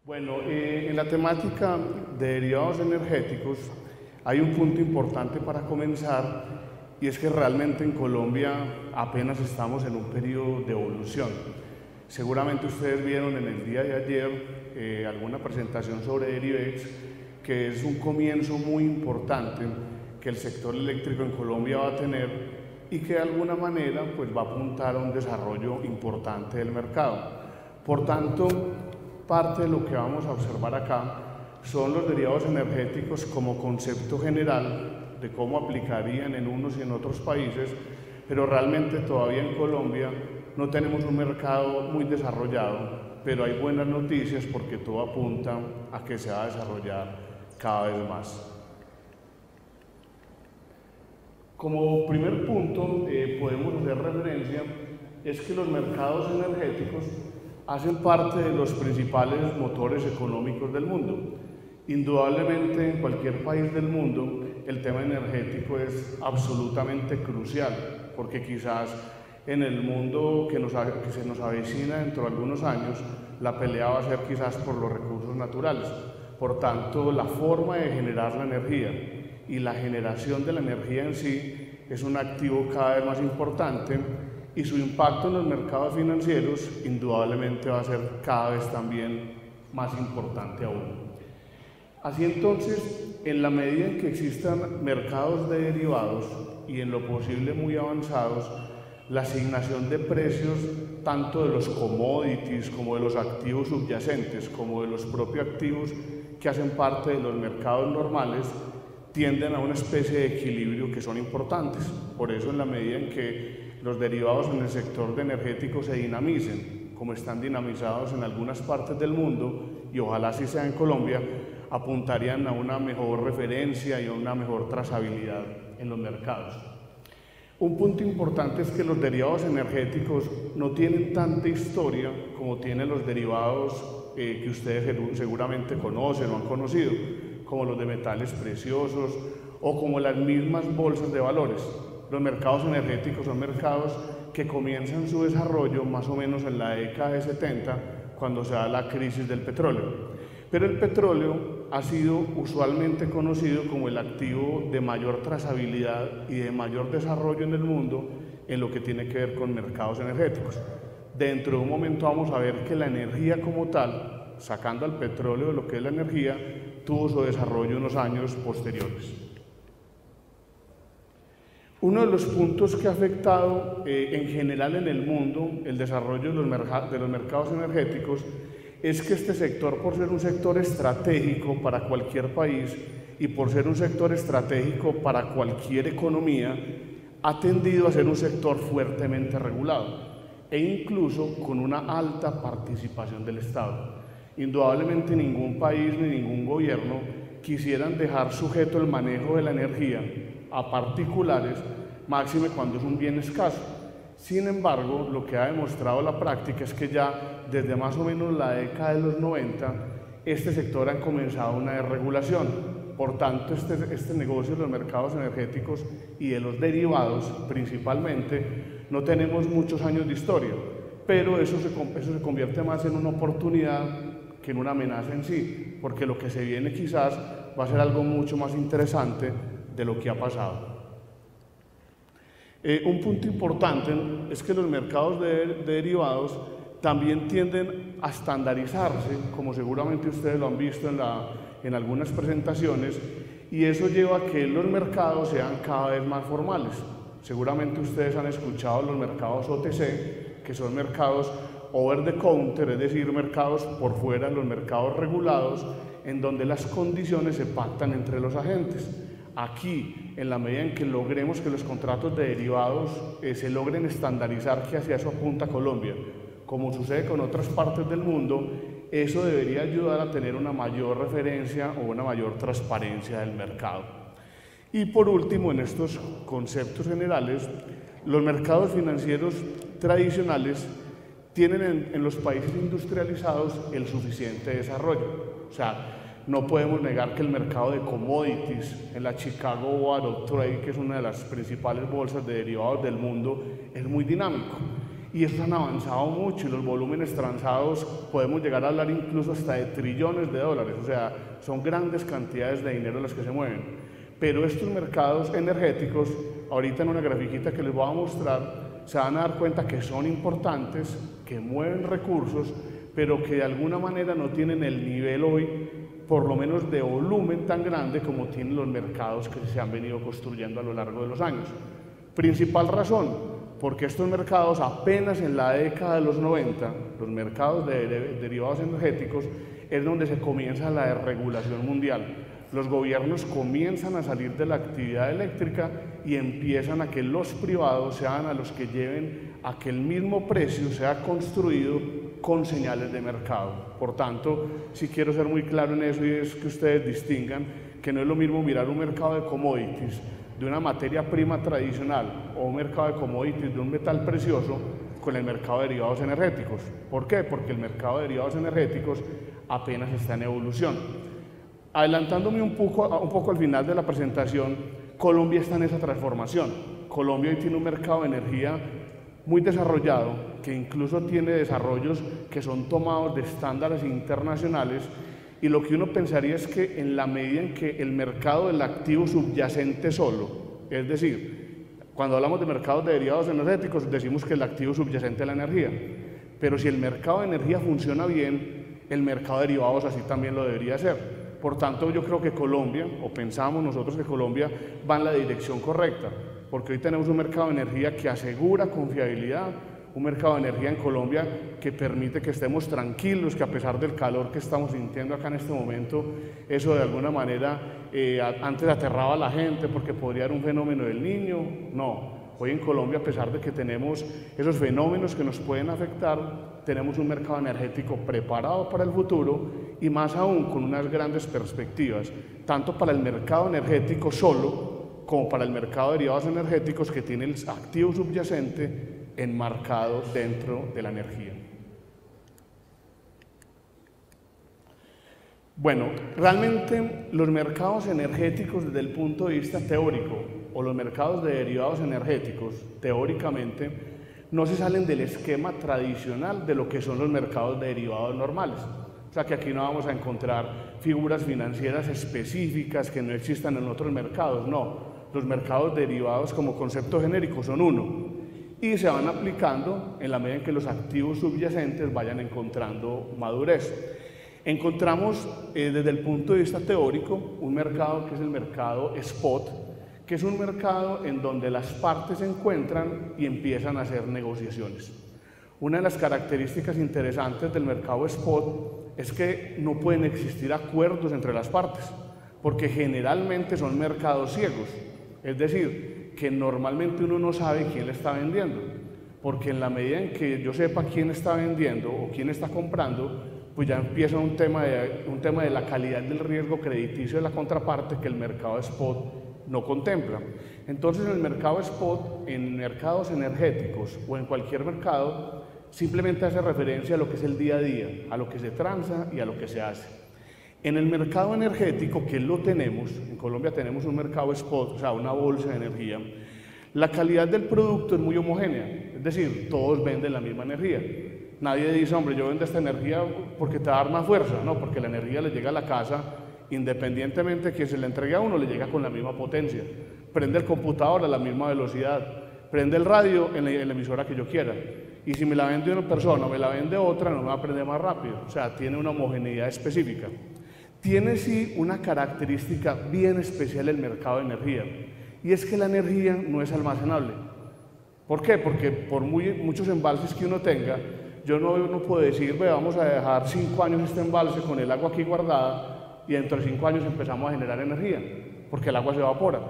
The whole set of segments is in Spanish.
Bueno, en la temática de derivados energéticos hay un punto importante para comenzar y es que realmente en Colombia apenas estamos en un periodo de evolución. Seguramente ustedes vieron en el día de ayer alguna presentación sobre Derivex, que es un comienzo muy importante que el sector eléctrico en Colombia va a tener y que de alguna manera pues, va a apuntar a un desarrollo importante del mercado. Por tanto, parte de lo que vamos a observar acá son los derivados energéticos como concepto general de cómo aplicarían en unos y en otros países, pero realmente todavía en Colombia no tenemos un mercado muy desarrollado, pero hay buenas noticias porque todo apunta a que se va a desarrollar cada vez más. Como primer punto podemos hacer referencia es que los mercados energéticos hacen parte de los principales motores económicos del mundo. Indudablemente en cualquier país del mundo el tema energético es absolutamente crucial, porque quizás en el mundo que se nos avecina dentro de algunos años, la pelea va a ser quizás por los recursos naturales. Por tanto, la forma de generar la energía y la generación de la energía en sí es un activo cada vez más importante y su impacto en los mercados financieros indudablemente va a ser cada vez también más importante aún. Así entonces, en la medida en que existan mercados de derivados y en lo posible muy avanzados, la asignación de precios tanto de los commodities como de los activos subyacentes como de los propios activos que hacen parte de los mercados normales tienden a una especie de equilibrio que son importantes. Por eso en la medida en que los derivados en el sector de energético se dinamicen, como están dinamizados en algunas partes del mundo, y ojalá así sea en Colombia, apuntarían a una mejor referencia y a una mejor trazabilidad en los mercados. Un punto importante es que los derivados energéticos no tienen tanta historia como tienen los derivados que ustedes seguramente conocen o han conocido, como los de metales preciosos o como las mismas bolsas de valores. Los mercados energéticos son mercados que comienzan su desarrollo más o menos en la década de 70, cuando se da la crisis del petróleo. Pero el petróleo ha sido usualmente conocido como el activo de mayor trazabilidad y de mayor desarrollo en el mundo en lo que tiene que ver con mercados energéticos. Dentro de un momento vamos a ver que la energía como tal, sacando al petróleo de lo que es la energía, tuvo su desarrollo unos años posteriores. Uno de los puntos que ha afectado en general en el mundo el desarrollo de los mercados energéticos es que este sector, por ser un sector estratégico para cualquier país y por ser un sector estratégico para cualquier economía, ha tendido a ser un sector fuertemente regulado e incluso con una alta participación del Estado. Indudablemente ningún país ni ningún gobierno quisieran dejar sujeto el manejo de la energía a particulares, máxime cuando es un bien escaso. Sin embargo, lo que ha demostrado la práctica es que ya desde más o menos la década de los 90, este sector ha comenzado una desregulación. Por tanto, este negocio de los mercados energéticos y de los derivados principalmente, no tenemos muchos años de historia, pero eso se convierte más en una oportunidad que en una amenaza en sí, porque lo que se viene quizás va a ser algo mucho más interesante de lo que ha pasado. Un punto importante es que los mercados de derivados también tienden a estandarizarse, como seguramente ustedes lo han visto en algunas presentaciones, y eso lleva a que los mercados sean cada vez más formales. Seguramente ustedes han escuchado los mercados OTC, que son mercados over the counter, es decir, mercados por fuera de los mercados regulados, en donde las condiciones se pactan entre los agentes. Aquí, en la medida en que logremos que los contratos de derivados se logren estandarizar, que hacia eso apunta Colombia, como sucede con otras partes del mundo, eso debería ayudar a tener una mayor referencia o una mayor transparencia del mercado. Y por último, en estos conceptos generales, los mercados financieros tradicionales tienen en los países industrializados el suficiente desarrollo. O sea, no podemos negar que el mercado de commodities en la Chicago Board of Trade, que es una de las principales bolsas de derivados del mundo, es muy dinámico. y esos han avanzado mucho y los volúmenes transados podemos llegar a hablar incluso hasta de trillones de dólares, o sea, son grandes cantidades de dinero las que se mueven. Pero estos mercados energéticos, ahorita en una grafiquita que les voy a mostrar, se van a dar cuenta que son importantes, que mueven recursos, pero que de alguna manera no tienen el nivel hoy, por lo menos de volumen tan grande como tienen los mercados que se han venido construyendo a lo largo de los años. Principal razón, porque estos mercados apenas en la década de los 90, los mercados de derivados energéticos, es donde se comienza la desregulación mundial. Los gobiernos comienzan a salir de la actividad eléctrica y empiezan a que los privados sean a los que lleven a que el mismo precio sea construido con señales de mercado. Por tanto, sí quiero ser muy claro en eso y es que ustedes distingan que no es lo mismo mirar un mercado de commodities de una materia prima tradicional o un mercado de commodities de un metal precioso con el mercado de derivados energéticos. ¿Por qué? Porque el mercado de derivados energéticos apenas está en evolución. Adelantándome un poco al final de la presentación, Colombia está en esa transformación. Colombia hoy tiene un mercado de energía muy desarrollado, que incluso tiene desarrollos que son tomados de estándares internacionales, y lo que uno pensaría es que en la medida en que el mercado del activo subyacente solo, es decir, cuando hablamos de mercados de derivados energéticos decimos que el activo subyacente es la energía, pero si el mercado de energía funciona bien, el mercado de derivados así también lo debería hacer. Por tanto, yo creo que Colombia, o pensamos nosotros que Colombia va en la dirección correcta, porque hoy tenemos un mercado de energía que asegura confiabilidad, un mercado de energía en Colombia que permite que estemos tranquilos, que a pesar del calor que estamos sintiendo acá en este momento, eso de alguna manera antes aterraba a la gente porque podría haber un fenómeno del Niño. No, hoy en Colombia, a pesar de que tenemos esos fenómenos que nos pueden afectar, tenemos un mercado energético preparado para el futuro y más aún con unas grandes perspectivas, tanto para el mercado energético solo como para el mercado de derivados energéticos que tiene el activo subyacente enmarcado dentro de la energía. Bueno, realmente los mercados energéticos desde el punto de vista teórico o los mercados de derivados energéticos, teóricamente, no se salen del esquema tradicional de lo que son los mercados de derivados normales. O sea que aquí no vamos a encontrar figuras financieras específicas que no existan en otros mercados, no. Los mercados derivados como concepto genérico son uno y se van aplicando en la medida en que los activos subyacentes vayan encontrando madurez. Encontramos desde el punto de vista teórico un mercado que es el mercado spot, que es un mercado en donde las partes se encuentran y empiezan a hacer negociaciones. Una de las características interesantes del mercado spot es que no pueden existir acuerdos entre las partes, porque generalmente son mercados ciegos, es decir, que normalmente uno no sabe quién le está vendiendo, porque en la medida en que yo sepa quién está vendiendo o quién está comprando, pues ya empieza un tema de la calidad del riesgo crediticio de la contraparte que el mercado spot no contempla. Entonces, en el mercado spot, en mercados energéticos o en cualquier mercado, simplemente hace referencia a lo que es el día a día, a lo que se transa y a lo que se hace. En el mercado energético, que lo tenemos, en Colombia tenemos un mercado spot, o sea, una bolsa de energía, la calidad del producto es muy homogénea, es decir, todos venden la misma energía. Nadie dice, hombre, yo vendo esta energía porque te va a dar más fuerza, no, porque la energía le llega a la casa, independientemente de que se le entregue a uno, le llega con la misma potencia. Prende el computador a la misma velocidad, prende el radio en la emisora que yo quiera. Y si me la vende una persona o me la vende otra, no me va a prender más rápido, o sea, tiene una homogeneidad específica. Tiene sí una característica bien especial el mercado de energía, y es que la energía no es almacenable. ¿Por qué? Porque por muchos embalses que uno tenga, yo no puedo decir, vamos a dejar 5 años este embalse con el agua aquí guardada y dentro de 5 años empezamos a generar energía, porque el agua se evapora.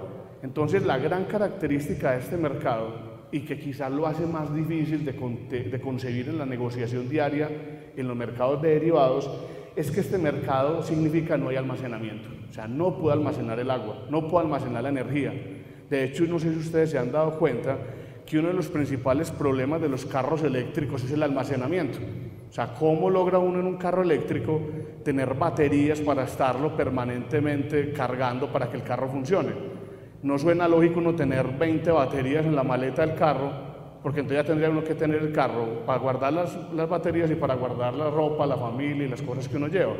Entonces, la gran característica de este mercado, y que quizás lo hace más difícil de concebir en la negociación diaria en los mercados de derivados, es que este mercado significa no hay almacenamiento. O sea, no puedo almacenar el agua, no puedo almacenar la energía. De hecho, no sé si ustedes se han dado cuenta que uno de los principales problemas de los carros eléctricos es el almacenamiento. O sea, ¿cómo logra uno en un carro eléctrico tener baterías para estarlo permanentemente cargando para que el carro funcione? No suena lógico uno tener 20 baterías en la maleta del carro porque entonces ya tendría uno que tener el carro para guardar las baterías y para guardar la ropa, la familia y las cosas que uno lleva.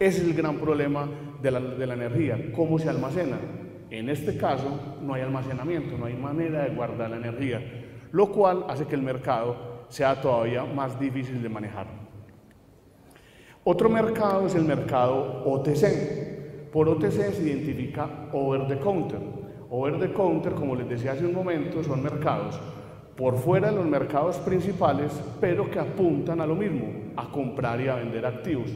Ese es el gran problema de la energía, cómo se almacena. En este caso no hay almacenamiento, no hay manera de guardar la energía, lo cual hace que el mercado sea todavía más difícil de manejar. Otro mercado es el mercado OTC. Por OTC se identifica Over the Counter. Over the Counter, como les decía hace un momento, son mercados por fuera de los mercados principales, pero que apuntan a lo mismo, a comprar y a vender activos.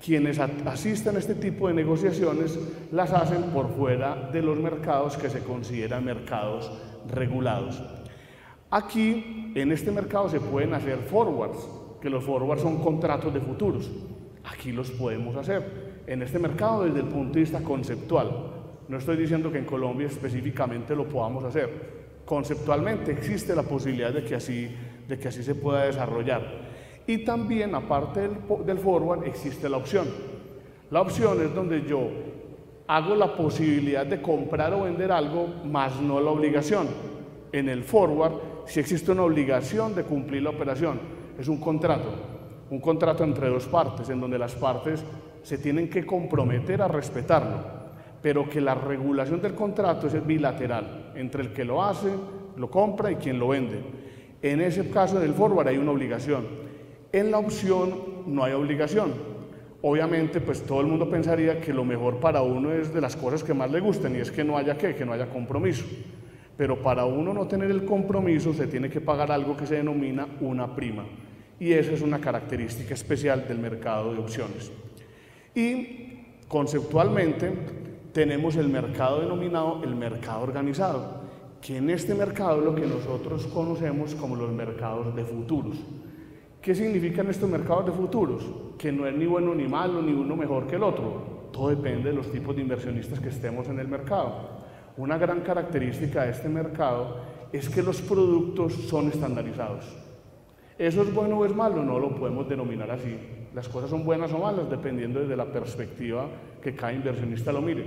Quienes asisten a este tipo de negociaciones las hacen por fuera de los mercados que se consideran mercados regulados. Aquí, en este mercado, se pueden hacer forwards, que los forwards son contratos de futuros. Aquí los podemos hacer en este mercado desde el punto de vista conceptual. No estoy diciendo que en Colombia específicamente lo podamos hacer. Conceptualmente existe la posibilidad de que así se pueda desarrollar. Y también, aparte del forward, existe la opción. La opción es donde yo hago la posibilidad de comprar o vender algo, más no la obligación. En el forward sí existe una obligación de cumplir la operación. Es un contrato entre dos partes, en donde las partes se tienen que comprometer a respetarlo, pero que la regulación del contrato es bilateral, entre el que lo hace, lo compra y quien lo vende. En ese caso del forward hay una obligación. En la opción no hay obligación. Obviamente, pues todo el mundo pensaría que lo mejor para uno es de las cosas que más le gusten, y es que no haya que no haya compromiso. Pero para uno no tener el compromiso se tiene que pagar algo que se denomina una prima. Y esa es una característica especial del mercado de opciones. Y conceptualmente tenemos el mercado denominado el mercado organizado, que en este mercado es lo que nosotros conocemos como los mercados de futuros. ¿Qué significan estos mercados de futuros? Que no es ni bueno ni malo, ni uno mejor que el otro. Todo depende de los tipos de inversionistas que estemos en el mercado. Una gran característica de este mercado es que los productos son estandarizados. ¿Eso es bueno o es malo? No lo podemos denominar así. Las cosas son buenas o malas dependiendo desde la perspectiva que cada inversionista lo mire.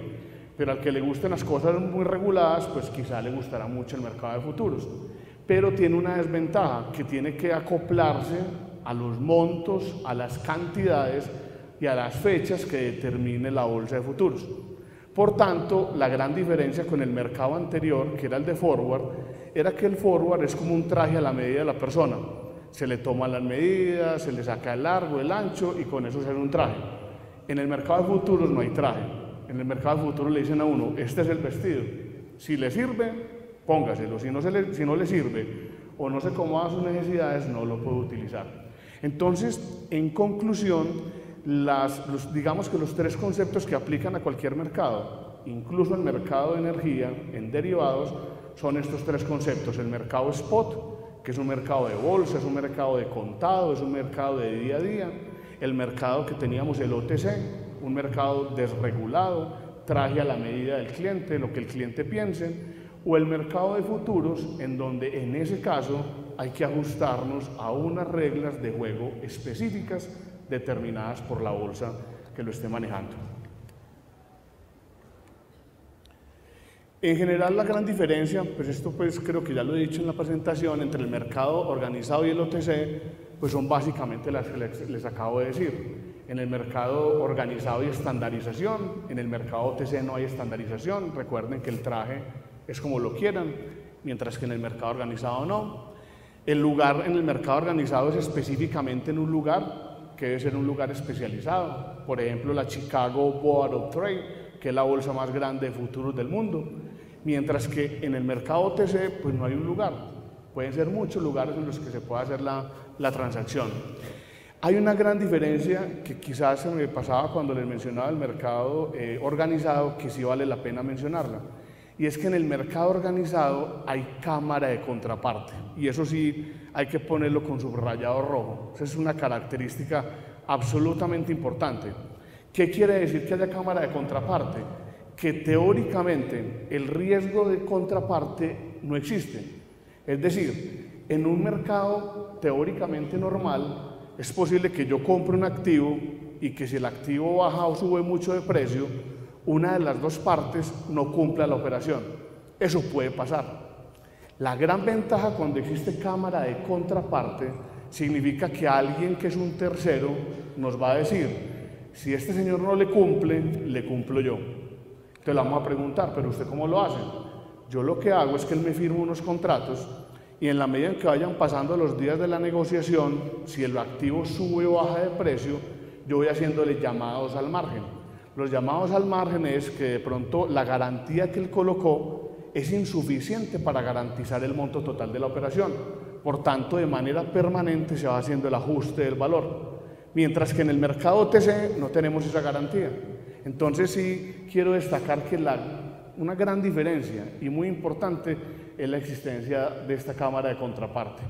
Pero al que le gusten las cosas muy reguladas, pues quizá le gustará mucho el mercado de futuros. Pero tiene una desventaja, que tiene que acoplarse a los montos, a las cantidades y a las fechas que determine la bolsa de futuros. Por tanto, la gran diferencia con el mercado anterior, que era el de forward, era que el forward es como un traje a la medida de la persona. Se le toman las medidas, se le saca el largo, el ancho y con eso se hace un traje. En el mercado de futuros no hay traje. En el mercado de futuros le dicen a uno, este es el vestido. Si le sirve, póngaselo. Si no le sirve o no se acomoda a sus necesidades, no lo puede utilizar. Entonces, en conclusión, digamos que los tres conceptos que aplican a cualquier mercado, incluso el mercado de energía, en derivados, son estos tres conceptos. El mercado spot, que es un mercado de bolsa, es un mercado de contado, es un mercado de día a día. El mercado que teníamos, el OTC, un mercado desregulado, traje a la medida del cliente, lo que el cliente piense. O el mercado de futuros, en donde en ese caso hay que ajustarnos a unas reglas de juego específicas determinadas por la bolsa que lo esté manejando. En general, la gran diferencia, pues esto pues creo que ya lo he dicho en la presentación, entre el mercado organizado y el OTC, pues son básicamente las que les acabo de decir. En el mercado organizado hay estandarización, en el mercado OTC no hay estandarización. Recuerden que el traje es como lo quieran, mientras que en el mercado organizado no. El lugar en el mercado organizado es específicamente en un lugar, que debe ser un lugar especializado. Por ejemplo, la Chicago Board of Trade, que es la bolsa más grande de futuros del mundo. Mientras que en el mercado OTC, pues no hay un lugar. Pueden ser muchos lugares en los que se pueda hacer la transacción. Hay una gran diferencia que quizás se me pasaba cuando les mencionaba el mercado organizado, que sí vale la pena mencionarla. Y es que en el mercado organizado hay cámara de contraparte. Y eso sí hay que ponerlo con subrayado rojo. Esa es una característica absolutamente importante. ¿Qué quiere decir que haya cámara de contraparte? Que teóricamente el riesgo de contraparte no existe. Es decir, en un mercado teóricamente normal es posible que yo compre un activo y que si el activo baja o sube mucho de precio, una de las dos partes no cumpla la operación. Eso puede pasar. La gran ventaja cuando existe cámara de contraparte significa que alguien que es un tercero nos va a decir, si este señor no le cumple, le cumplo yo. Entonces le vamos a preguntar, ¿pero usted cómo lo hace? Yo lo que hago es que él me firma unos contratos y en la medida en que vayan pasando los días de la negociación, si el activo sube o baja de precio, yo voy haciéndole llamados al margen. Los llamados al margen es que de pronto la garantía que él colocó es insuficiente para garantizar el monto total de la operación. Por tanto, de manera permanente se va haciendo el ajuste del valor. Mientras que en el mercado OTC no tenemos esa garantía. Entonces sí quiero destacar que una gran diferencia y muy importante es la existencia de esta cámara de contraparte.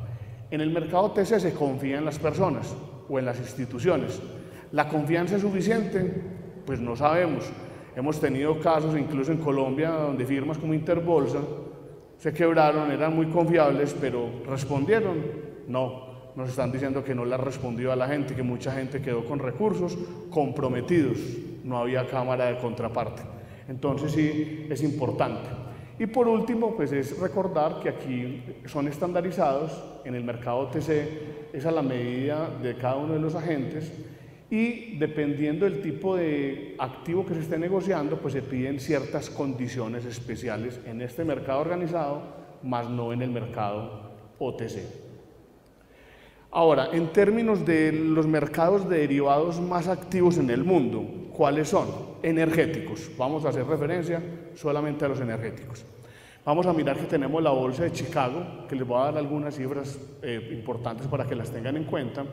En el mercado OTC se confía en las personas o en las instituciones. ¿La confianza es suficiente? Pues no sabemos. Hemos tenido casos incluso en Colombia donde firmas como Interbolsa se quebraron, eran muy confiables, pero ¿respondieron? No. Nos están diciendo que no le ha respondido a la gente, que mucha gente quedó con recursos comprometidos, no había cámara de contraparte. Entonces sí es importante. Y por último, pues es recordar que aquí son estandarizados, en el mercado OTC es a la medida de cada uno de los agentes y dependiendo del tipo de activo que se esté negociando, pues se piden ciertas condiciones especiales en este mercado organizado, más no en el mercado OTC. Ahora, en términos de los mercados de derivados más activos en el mundo, ¿cuáles son? Energéticos. Vamos a hacer referencia solamente a los energéticos. Vamos a mirar que tenemos la bolsa de Chicago, que les voy a dar algunas cifras importantes para que las tengan en cuenta.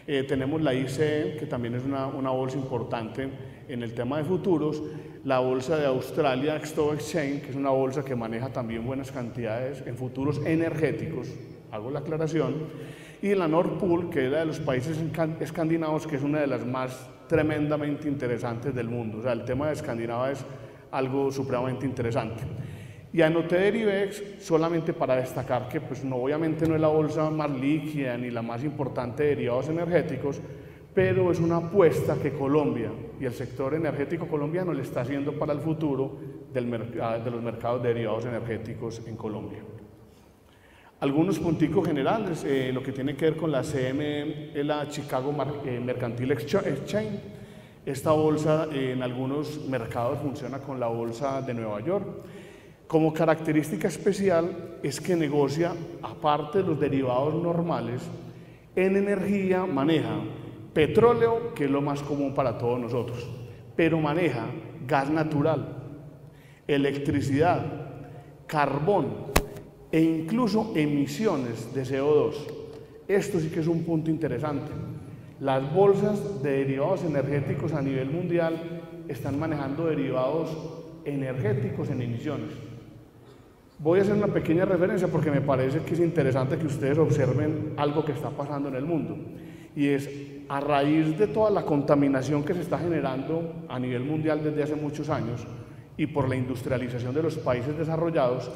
Tenemos la ICE, que también es una bolsa importante en el tema de futuros. La bolsa de Australia Stock Exchange, que es una bolsa que maneja también buenas cantidades en futuros energéticos, hago la aclaración. Y la Nord Pool, que es la de los países escandinavos, que es una de las más tremendamente interesantes del mundo. O sea, el tema de Escandinavia es algo supremamente interesante. Y anoté Derivex solamente para destacar que pues, obviamente no es la bolsa más líquida ni la más importante de derivados energéticos, pero es una apuesta que Colombia y el sector energético colombiano le está haciendo para el futuro de los mercados de derivados energéticos en Colombia. Algunos punticos generales, lo que tiene que ver con la CME, es la Chicago Mercantile Exchange. Esta bolsa en algunos mercados funciona con la bolsa de Nueva York. Como característica especial es que negocia, aparte de los derivados normales, en energía maneja petróleo, que es lo más común para todos nosotros, pero maneja gas natural, electricidad, carbón, e incluso emisiones de CO2. Esto sí que es un punto interesante. Las bolsas de derivados energéticos a nivel mundial están manejando derivados energéticos en emisiones. Voy a hacer una pequeña referencia porque me parece que es interesante que ustedes observen algo que está pasando en el mundo. Y es, a raíz de toda la contaminación que se está generando a nivel mundial desde hace muchos años y por la industrialización de los países desarrollados,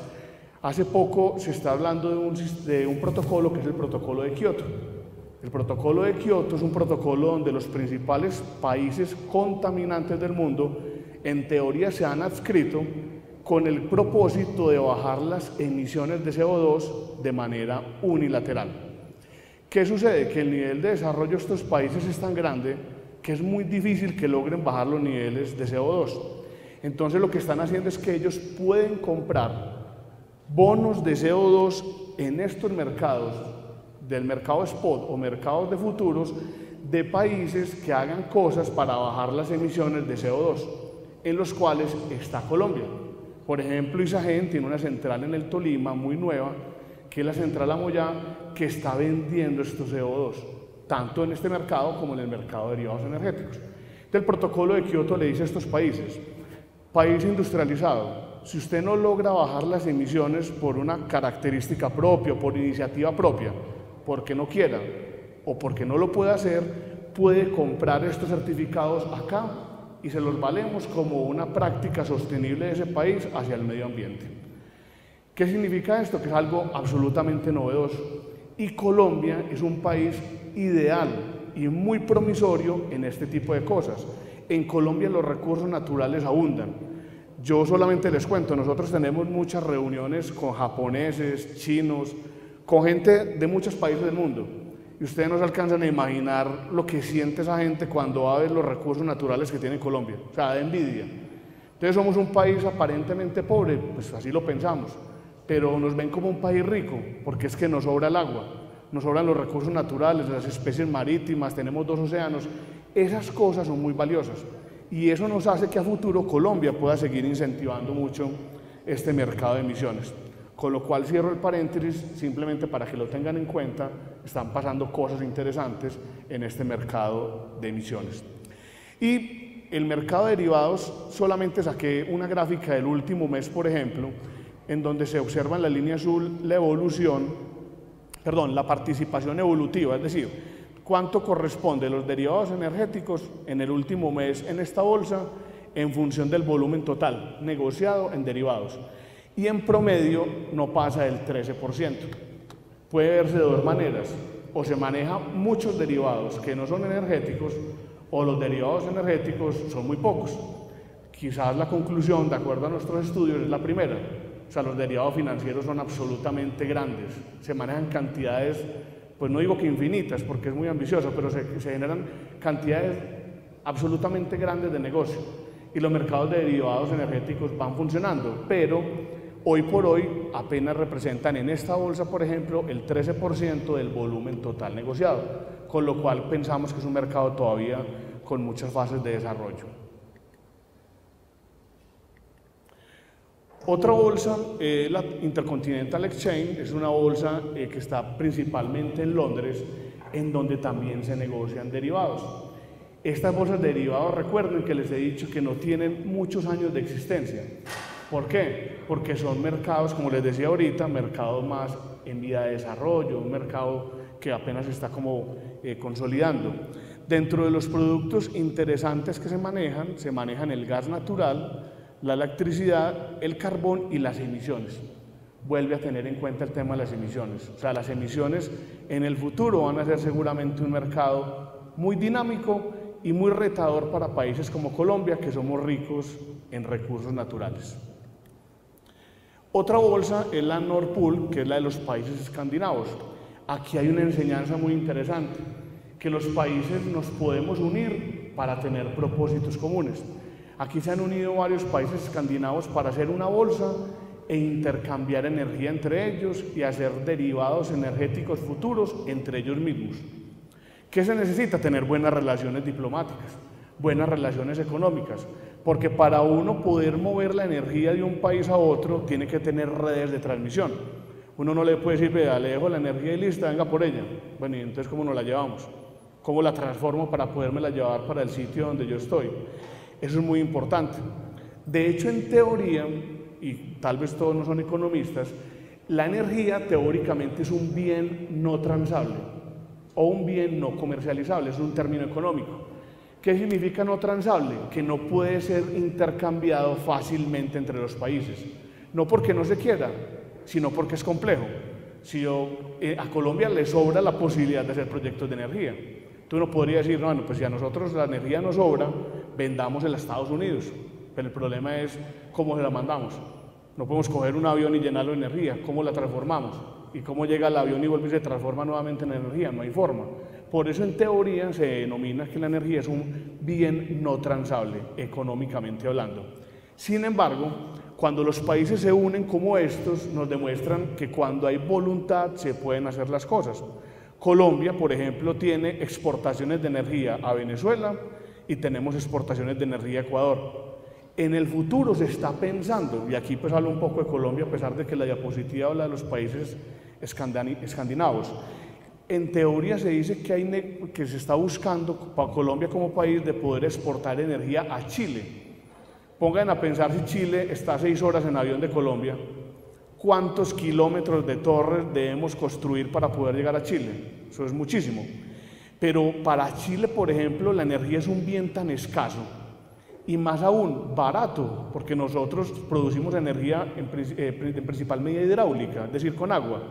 hace poco se está hablando de un protocolo que es el protocolo de Kioto. El protocolo de Kioto es un protocolo donde los principales países contaminantes del mundo en teoría se han adscrito con el propósito de bajar las emisiones de CO2 de manera unilateral. ¿Qué sucede? Que el nivel de desarrollo de estos países es tan grande que es muy difícil que logren bajar los niveles de CO2. Entonces lo que están haciendo es que ellos pueden comprar bonos de CO2 en estos mercados, del mercado spot o mercados de futuros, de países que hagan cosas para bajar las emisiones de CO2, en los cuales está Colombia. Por ejemplo, Isagen tiene una central en el Tolima muy nueva, que es la central Amoyá, que está vendiendo estos CO2, tanto en este mercado como en el mercado de derivados energéticos. Entonces, el protocolo de Kioto le dice a estos países, país industrializado, si usted no logra bajar las emisiones por una característica propia, por iniciativa propia, porque no quiera o porque no lo puede hacer, puede comprar estos certificados acá y se los valemos como una práctica sostenible de ese país hacia el medio ambiente. ¿Qué significa esto? Que es algo absolutamente novedoso. Y Colombia es un país ideal y muy promisorio en este tipo de cosas. En Colombia los recursos naturales abundan. Yo solamente les cuento, nosotros tenemos muchas reuniones con japoneses, chinos, con gente de muchos países del mundo. Y ustedes no se alcanzan a imaginar lo que siente esa gente cuando va a ver los recursos naturales que tiene Colombia. O sea, da envidia. Entonces somos un país aparentemente pobre, pues así lo pensamos, pero nos ven como un país rico, porque es que nos sobra el agua, nos sobran los recursos naturales, las especies marítimas, tenemos 2 océanos. Esas cosas son muy valiosas. Y eso nos hace que a futuro Colombia pueda seguir incentivando mucho este mercado de emisiones. Con lo cual cierro el paréntesis simplemente para que lo tengan en cuenta, están pasando cosas interesantes en este mercado de emisiones. Y el mercado de derivados, solamente saqué una gráfica del último mes, por ejemplo, en donde se observa en la línea azul la participación evolutiva, es decir, cuánto corresponde los derivados energéticos en el último mes en esta bolsa en función del volumen total negociado en derivados. Y en promedio no pasa del 13%. Puede verse de 2 maneras, o se maneja muchos derivados que no son energéticos, o los derivados energéticos son muy pocos. Quizás la conclusión, de acuerdo a nuestros estudios, es la primera. O sea, los derivados financieros son absolutamente grandes, se manejan cantidades, pues no digo que infinitas, porque es muy ambicioso, pero se generan cantidades absolutamente grandes de negocio. Y los mercados de derivados energéticos van funcionando, pero hoy por hoy apenas representan en esta bolsa, por ejemplo, el 13% del volumen total negociado, con lo cual pensamos que es un mercado todavía con muchas fases de desarrollo. Otra bolsa, la Intercontinental Exchange, es una bolsa que está principalmente en Londres, en donde también se negocian derivados. Estas bolsas de derivados, recuerden que les he dicho que no tienen muchos años de existencia. ¿Por qué? Porque son mercados, como les decía ahorita, mercados más en vía de desarrollo, un mercado que apenas está como consolidando. Dentro de los productos interesantes que se manejan el gas natural, la electricidad, el carbón y las emisiones. Vuelve a tener en cuenta el tema de las emisiones. O sea, las emisiones en el futuro van a ser seguramente un mercado muy dinámico y muy retador para países como Colombia, que somos ricos en recursos naturales. Otra bolsa es la Nord Pool, que es la de los países escandinavos. Aquí hay una enseñanza muy interesante, que los países nos podemos unir para tener propósitos comunes. Aquí se han unido varios países escandinavos para hacer una bolsa e intercambiar energía entre ellos y hacer derivados energéticos futuros entre ellos mismos. ¿Qué se necesita? Tener buenas relaciones diplomáticas, buenas relaciones económicas, porque para uno poder mover la energía de un país a otro tiene que tener redes de transmisión. Uno no le puede decir, vea, le dejo la energía y lista, venga por ella. Bueno, y entonces ¿cómo nos la llevamos? ¿Cómo la transformo para podérmela llevar para el sitio donde yo estoy? Eso es muy importante. De hecho, en teoría, y tal vez todos no son economistas, la energía teóricamente es un bien no transable o un bien no comercializable, es un término económico. ¿Qué significa no transable? Que no puede ser intercambiado fácilmente entre los países. No porque no se quiera, sino porque es complejo. Si a Colombia le sobra la posibilidad de hacer proyectos de energía, tú no podrías decir, no, pues si a nosotros la energía nos sobra, vendamos en Estados Unidos, pero el problema es cómo se la mandamos. No podemos coger un avión y llenarlo de energía, ¿cómo la transformamos? ¿Y cómo llega el avión y vuelve y se transforma nuevamente en energía? No hay forma. Por eso en teoría se denomina que la energía es un bien no transable, económicamente hablando. Sin embargo, cuando los países se unen como estos, nos demuestran que cuando hay voluntad se pueden hacer las cosas. Colombia, por ejemplo, tiene exportaciones de energía a Venezuela y tenemos exportaciones de energía a Ecuador. En el futuro se está pensando, y aquí pues hablo un poco de Colombia, a pesar de que la diapositiva habla de los países escandinavos. En teoría se dice que se está buscando para Colombia como país de poder exportar energía a Chile. Pongan a pensar si Chile está 6 horas en avión de Colombia, ¿cuántos kilómetros de torres debemos construir para poder llegar a Chile? Eso es muchísimo. Pero para Chile, por ejemplo, la energía es un bien tan escaso y más aún barato, porque nosotros producimos energía en principal medida hidráulica, es decir, con agua,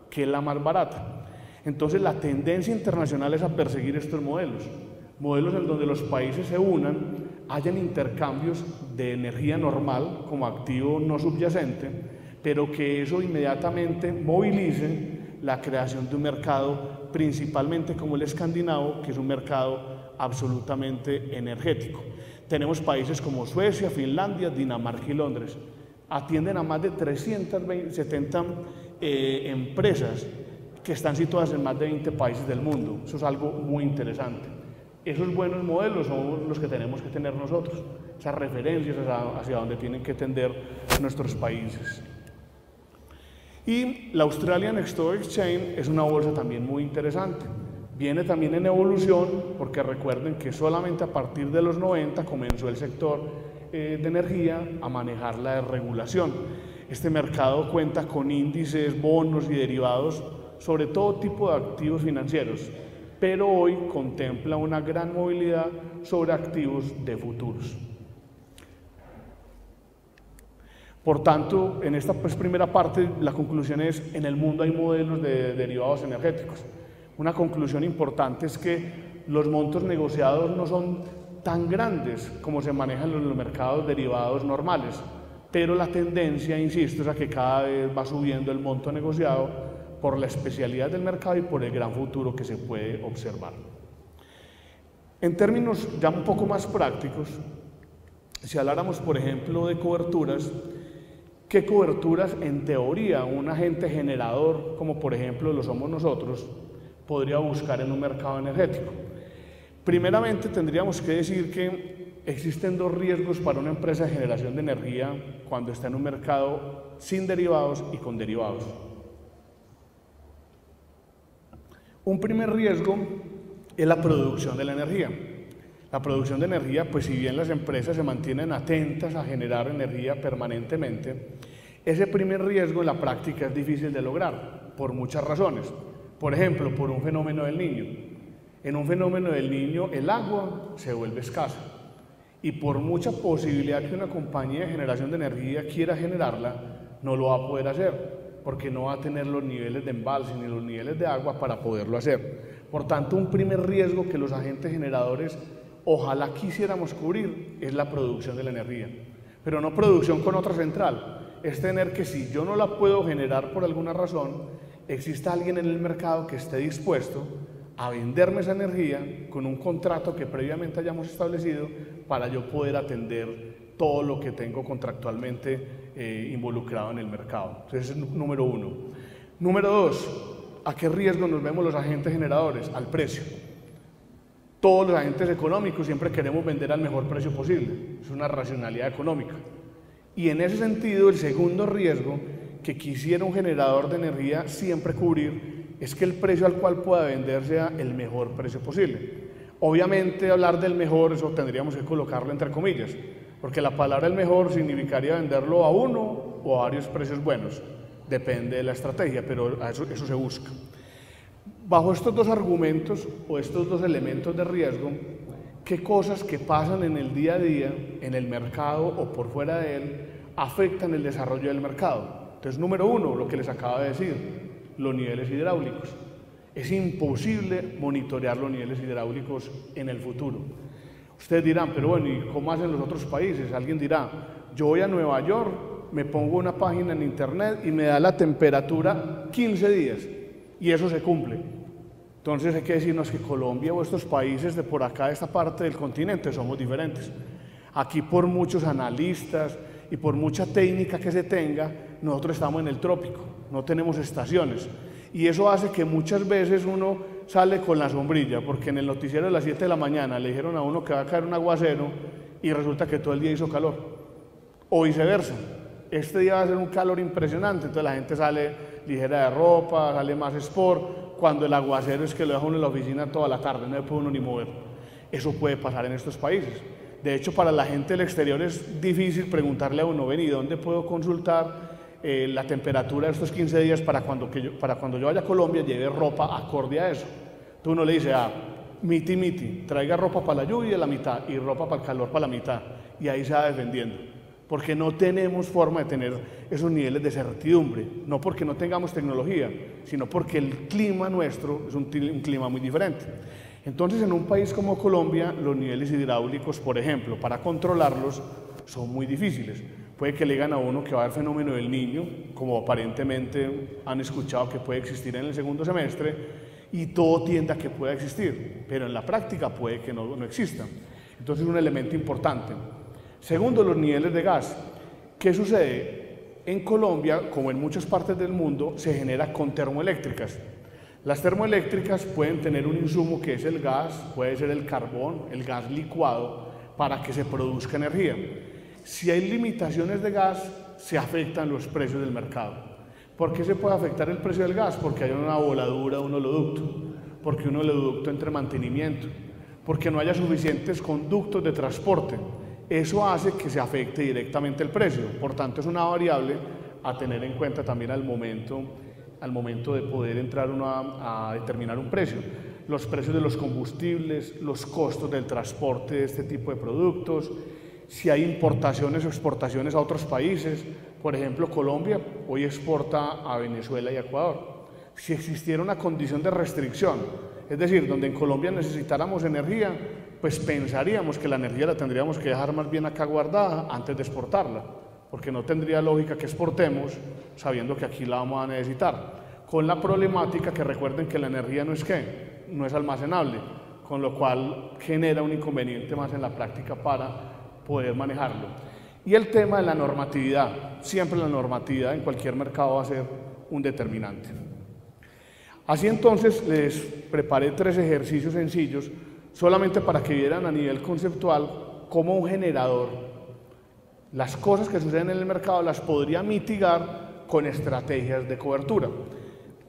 que es la más barata. Entonces la tendencia internacional es a perseguir estos modelos en donde los países se unan, hayan intercambios de energía normal como activo no subyacente, pero que eso inmediatamente movilice la creación de un mercado principalmente como el escandinavo, que es un mercado absolutamente energético. Tenemos países como Suecia, Finlandia, Dinamarca y Londres. Atienden a más de 370 empresas que están situadas en más de 20 países del mundo. Eso es algo muy interesante. Esos buenos modelos son los que tenemos que tener nosotros, esas referencias hacia donde tienen que tender nuestros países. Y la Australian Stock Exchange es una bolsa también muy interesante. Viene también en evolución, porque recuerden que solamente a partir de los 90 comenzó el sector de energía a manejar la desregulación. Este mercado cuenta con índices, bonos y derivados sobre todo tipo de activos financieros, pero hoy contempla una gran movilidad sobre activos de futuros. Por tanto, en esta primera parte, la conclusión es: en el mundo hay modelos de derivados energéticos. Una conclusión importante es que los montos negociados no son tan grandes como se manejan en los mercados derivados normales, pero la tendencia, insisto, es a que cada vez va subiendo el monto negociado por la especialidad del mercado y por el gran futuro que se puede observar. En términos ya un poco más prácticos, si habláramos, por ejemplo, de coberturas, ¿qué coberturas en teoría un agente generador, como por ejemplo lo somos nosotros, podría buscar en un mercado energético? Primeramente tendríamos que decir que existen dos riesgos para una empresa de generación de energía cuando está en un mercado sin derivados y con derivados. Un primer riesgo es la producción de la energía. La producción de energía, pues si bien las empresas se mantienen atentas a generar energía permanentemente, ese primer riesgo en la práctica es difícil de lograr por muchas razones. Por ejemplo, por un fenómeno del Niño. En un fenómeno del Niño el agua se vuelve escasa y por mucha posibilidad que una compañía de generación de energía quiera generarla, no lo va a poder hacer, porque no va a tener los niveles de embalse ni los niveles de agua para poderlo hacer. Por tanto, un primer riesgo que los agentes generadores ojalá quisiéramos cubrir es la producción de la energía, pero no producción con otra central, es tener que, si yo no la puedo generar por alguna razón, exista alguien en el mercado que esté dispuesto a venderme esa energía con un contrato que previamente hayamos establecido para yo poder atender todo lo que tengo contractualmente involucrado en el mercado. Entonces, ese es número uno. Número dos, ¿a qué riesgo nos vemos los agentes generadores? Al precio. Todos los agentes económicos siempre queremos vender al mejor precio posible, es una racionalidad económica. Y en ese sentido, el segundo riesgo que quisiera un generador de energía siempre cubrir es que el precio al cual pueda vender sea el mejor precio posible. Obviamente, hablar del mejor, eso tendríamos que colocarlo entre comillas, porque la palabra el mejor significaría venderlo a uno o a varios precios buenos, depende de la estrategia, pero eso se busca. Bajo estos dos argumentos o estos dos elementos de riesgo, ¿qué cosas que pasan en el día a día, en el mercado o por fuera de él, afectan el desarrollo del mercado? Entonces, número uno, lo que les acabo de decir, los niveles hidráulicos. Es imposible monitorear los niveles hidráulicos en el futuro. Ustedes dirán, pero bueno, ¿y cómo hacen los otros países? Alguien dirá, yo voy a Nueva York, me pongo una página en internet y me da la temperatura 15 días y eso se cumple. Entonces hay que decirnos que Colombia o estos países de por acá, de esta parte del continente, somos diferentes. Aquí, por muchos analistas y por mucha técnica que se tenga, nosotros estamos en el trópico, no tenemos estaciones. Y eso hace que muchas veces uno sale con la sombrilla, porque en el noticiero de las 7 de la mañana le dijeron a uno que va a caer un aguacero y resulta que todo el día hizo calor. O viceversa, este día va a ser un calor impresionante, entonces la gente sale ligera de ropa, sale más sport, cuando el aguacero es que lo deja uno en la oficina toda la tarde, no se puede uno ni mover. Eso puede pasar en estos países. De hecho, para la gente del exterior es difícil preguntarle a uno, ven, ¿y dónde puedo consultar la temperatura de estos 15 días para cuando yo vaya a Colombia lleve ropa acorde a eso? Tú uno le dice, miti, traiga ropa para la lluvia la mitad y ropa para el calor para la mitad, y ahí se va defendiendo, porque no tenemos forma de tener esos niveles de certidumbre, no porque no tengamos tecnología, sino porque el clima nuestro es un clima muy diferente. Entonces, en un país como Colombia, los niveles hidráulicos, por ejemplo, para controlarlos, son muy difíciles. Puede que le digan a uno que va a haber fenómeno del Niño, como aparentemente han escuchado que puede existir en el segundo semestre, y todo tiende a que pueda existir, pero en la práctica puede que no exista. Entonces es un elemento importante. Segundo, los niveles de gas. ¿Qué sucede? En Colombia, como en muchas partes del mundo, se genera con termoeléctricas. Las termoeléctricas pueden tener un insumo que es el gas, puede ser el carbón, el gas licuado, para que se produzca energía. Si hay limitaciones de gas, se afectan los precios del mercado. ¿Por qué se puede afectar el precio del gas? Porque hay una voladura de un oleoducto, porque un oleoducto entre mantenimiento, porque no haya suficientes conductos de transporte. Eso hace que se afecte directamente el precio. Por tanto, es una variable a tener en cuenta también al momento de poder entrar a determinar un precio. Los precios de los combustibles, los costos del transporte de este tipo de productos, si hay importaciones o exportaciones a otros países. Por ejemplo, Colombia hoy exporta a Venezuela y a Ecuador. Si existiera una condición de restricción, es decir, donde en Colombia necesitáramos energía, pues pensaríamos que la energía la tendríamos que dejar más bien acá guardada antes de exportarla, porque no tendría lógica que exportemos sabiendo que aquí la vamos a necesitar. Con la problemática que recuerden que la energía no es almacenable, con lo cual genera un inconveniente más en la práctica para poder manejarlo. Y el tema de la normatividad, siempre la normatividad en cualquier mercado va a ser un determinante. Así entonces les preparé 3 ejercicios sencillos solamente para que vieran a nivel conceptual cómo un generador, las cosas que suceden en el mercado las podría mitigar con estrategias de cobertura.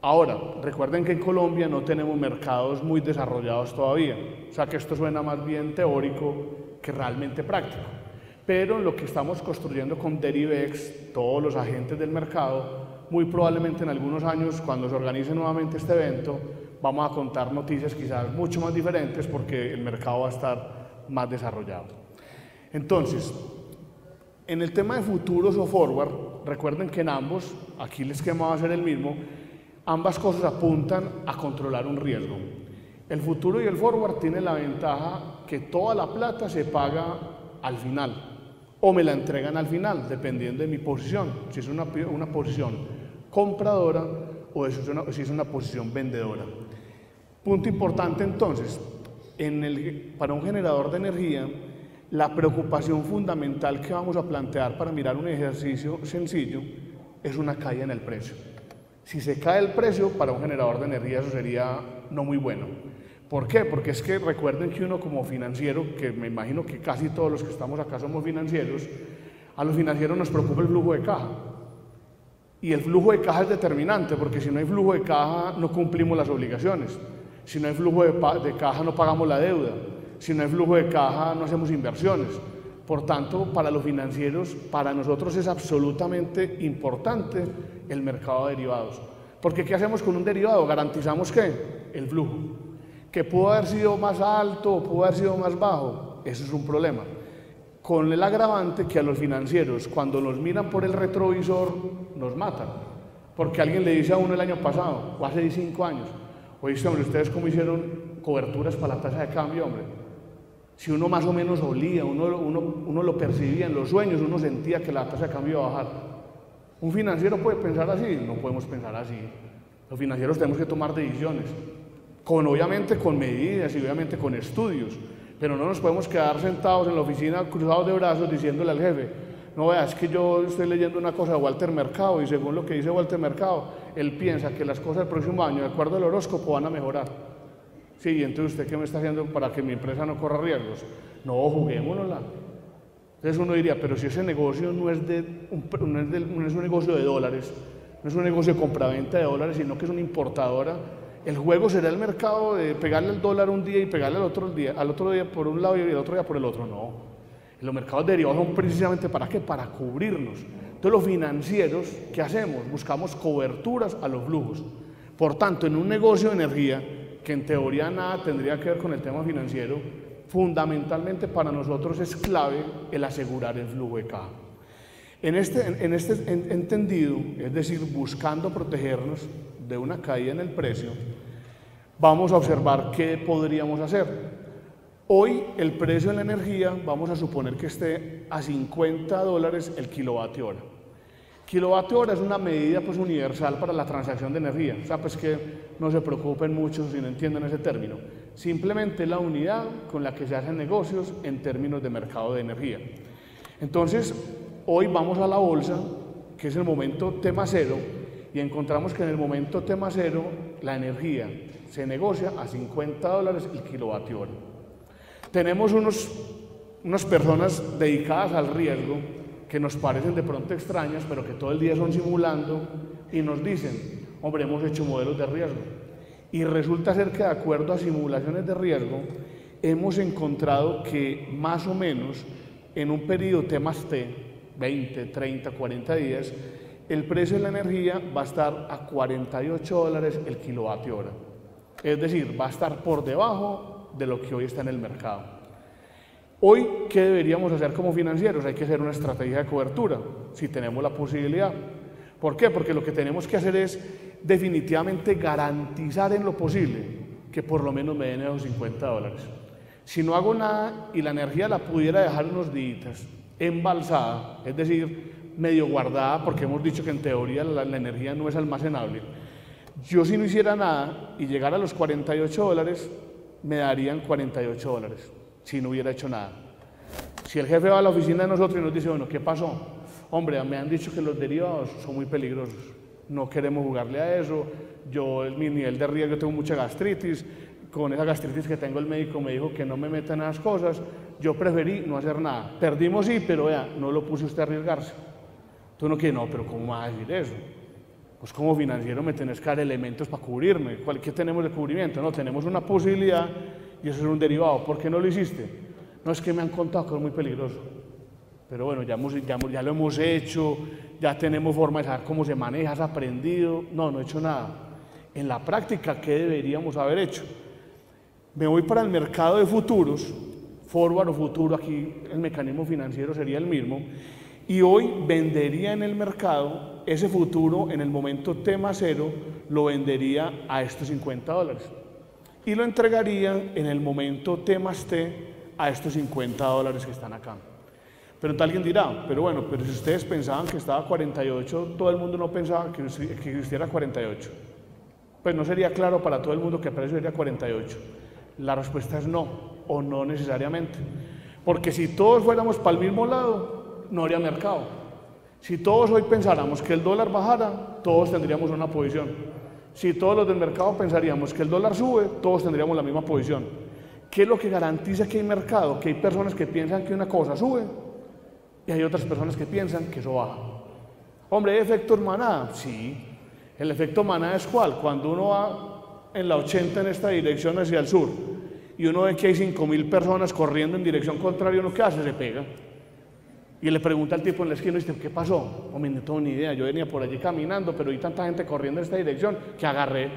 Ahora, recuerden que en Colombia no tenemos mercados muy desarrollados todavía, o sea que esto suena más bien teórico que realmente práctico, pero lo que estamos construyendo con Derivex, todos los agentes del mercado, muy probablemente en algunos años, cuando se organice nuevamente este evento, vamos a contar noticias quizás mucho más diferentes porque el mercado va a estar más desarrollado. Entonces, en el tema de futuros o forward, recuerden que en ambos, aquí el esquema va a ser el mismo, ambas cosas apuntan a controlar un riesgo. El futuro y el forward tienen la ventaja que toda la plata se paga al final o me la entregan al final, dependiendo de mi posición, si es una posición compradora o si es una posición vendedora. Punto importante entonces, para un generador de energía, la preocupación fundamental que vamos a plantear para mirar un ejercicio sencillo es una caída en el precio. Si se cae el precio para un generador de energía, eso sería no muy bueno. ¿Por qué? Porque es que recuerden que uno como financiero, que me imagino que casi todos los que estamos acá somos financieros, a los financieros nos preocupa el flujo de caja. Y el flujo de caja es determinante, porque si no hay flujo de caja no cumplimos las obligaciones. Si no hay flujo de caja no pagamos la deuda. Si no hay flujo de caja no hacemos inversiones. Por tanto, para los financieros, para nosotros es absolutamente importante el mercado de derivados. Porque ¿qué hacemos con un derivado? Garantizamos ¿qué? El flujo. Que pudo haber sido más alto o pudo haber sido más bajo, eso es un problema. Con el agravante que a los financieros, cuando nos miran por el retrovisor, nos matan. Porque alguien le dice a uno el año pasado, o hace 5 años, oíste, hombre, ¿ustedes cómo hicieron coberturas para la tasa de cambio, hombre? Si uno más o menos olía, uno lo percibía en los sueños, uno sentía que la tasa de cambio iba a bajar. ¿Un financiero puede pensar así? No podemos pensar así. Los financieros tenemos que tomar decisiones. Obviamente con medidas y obviamente con estudios, pero no nos podemos quedar sentados en la oficina cruzados de brazos diciéndole al jefe, no veas, es que yo estoy leyendo una cosa de Walter Mercado y según lo que dice Walter Mercado, él piensa que las cosas del próximo año, de acuerdo al horóscopo, van a mejorar. Sí, entonces ¿usted qué me está haciendo para que mi empresa no corra riesgos? No, juguémonosla. Entonces uno diría, pero si ese negocio no es un negocio de dólares, no es un negocio de compraventa de dólares, sino que es una importadora. El juego será el mercado de pegarle el dólar un día y pegarle al otro día por un lado y el otro día por el otro. No. Los mercados derivados son precisamente ¿para qué? Para cubrirnos. Entonces los financieros, ¿qué hacemos? Buscamos coberturas a los flujos. Por tanto, en un negocio de energía, que en teoría nada tendría que ver con el tema financiero, fundamentalmente para nosotros es clave el asegurar el flujo de caja. En este entendido, es decir, buscando protegernos de una caída en el precio, Vamos a observar qué podríamos hacer. Hoy el precio de la energía, vamos a suponer que esté a $50 el kilovatio hora. Kilovatio hora es una medida pues universal para la transacción de energía, o sea pues que no se preocupen mucho si no entienden ese término, simplemente la unidad con la que se hacen negocios en términos de mercado de energía. Entonces hoy vamos a la bolsa, que es el momento T más cero, y encontramos que en el momento T más cero la energía se negocia a $50 el kilovatio hora. Tenemos unas personas dedicadas al riesgo que nos parecen de pronto extrañas, pero que todo el día son simulando y nos dicen, hombre, hemos hecho modelos de riesgo. Y resulta ser que de acuerdo a simulaciones de riesgo, hemos encontrado que más o menos en un periodo T más T, 20, 30, 40 días, el precio de la energía va a estar a $48 el kilovatio hora. Es decir, va a estar por debajo de lo que hoy está en el mercado. Hoy, ¿qué deberíamos hacer como financieros? Hay que hacer una estrategia de cobertura, si tenemos la posibilidad. ¿Por qué? Porque lo que tenemos que hacer es definitivamente garantizar en lo posible que por lo menos me den esos $50. Si no hago nada y la energía la pudiera dejar unos días embalsada, es decir, medio guardada, porque hemos dicho que en teoría la energía no es almacenable, yo si no hiciera nada y llegara a los $48, me darían $48. Si no hubiera hecho nada. Si el jefe va a la oficina de nosotros y nos dice, bueno, ¿qué pasó? Hombre, me han dicho que los derivados son muy peligrosos, no queremos jugarle a eso, mi nivel de riesgo, tengo mucha gastritis, con esa gastritis que tengo el médico me dijo que no me metan en esas cosas, yo preferí no hacer nada. Perdimos sí, pero vea, no lo puse usted a arriesgarse. Tú no, que no, pero ¿cómo vas a decir eso? Pues como financiero me tenés que dar elementos para cubrirme. ¿Qué tenemos de cubrimiento? No, tenemos una posibilidad y eso es un derivado. ¿Por qué no lo hiciste? No, es que me han contado que es muy peligroso. Pero bueno, ya lo hemos hecho, ya tenemos forma de saber cómo se maneja, has aprendido. No, no he hecho nada. En la práctica, ¿qué deberíamos haber hecho? Me voy para el mercado de futuros, forward o futuro, aquí el mecanismo financiero sería el mismo, y hoy vendería en el mercado ese futuro en el momento T más cero, lo vendería a estos $50 y lo entregaría en el momento T más T a estos $50 que están acá. Pero entonces alguien dirá, pero bueno, pero si ustedes pensaban que estaba a 48, todo el mundo no pensaba que existiera 48. Pues no sería claro para todo el mundo que el precio sería 48. La respuesta es no, o no necesariamente. Porque si todos fuéramos para el mismo lado, no habría mercado. Si todos hoy pensáramos que el dólar bajara, todos tendríamos una posición. Si todos los del mercado pensaríamos que el dólar sube, todos tendríamos la misma posición. ¿Qué es lo que garantiza que hay mercado? Que hay personas que piensan que una cosa sube y hay otras personas que piensan que eso baja. Hombre, ¿hay efectos manada? Sí. ¿El efecto manada es cuál? Cuando uno va en la 80 en esta dirección hacia el sur y uno ve que hay 5.000 personas corriendo en dirección contraria, ¿uno qué hace? Se pega. Y le pregunta al tipo en la esquina, dice, ¿qué pasó? Hombre, no tengo ni idea, yo venía por allí caminando, pero vi tanta gente corriendo en esta dirección que agarré.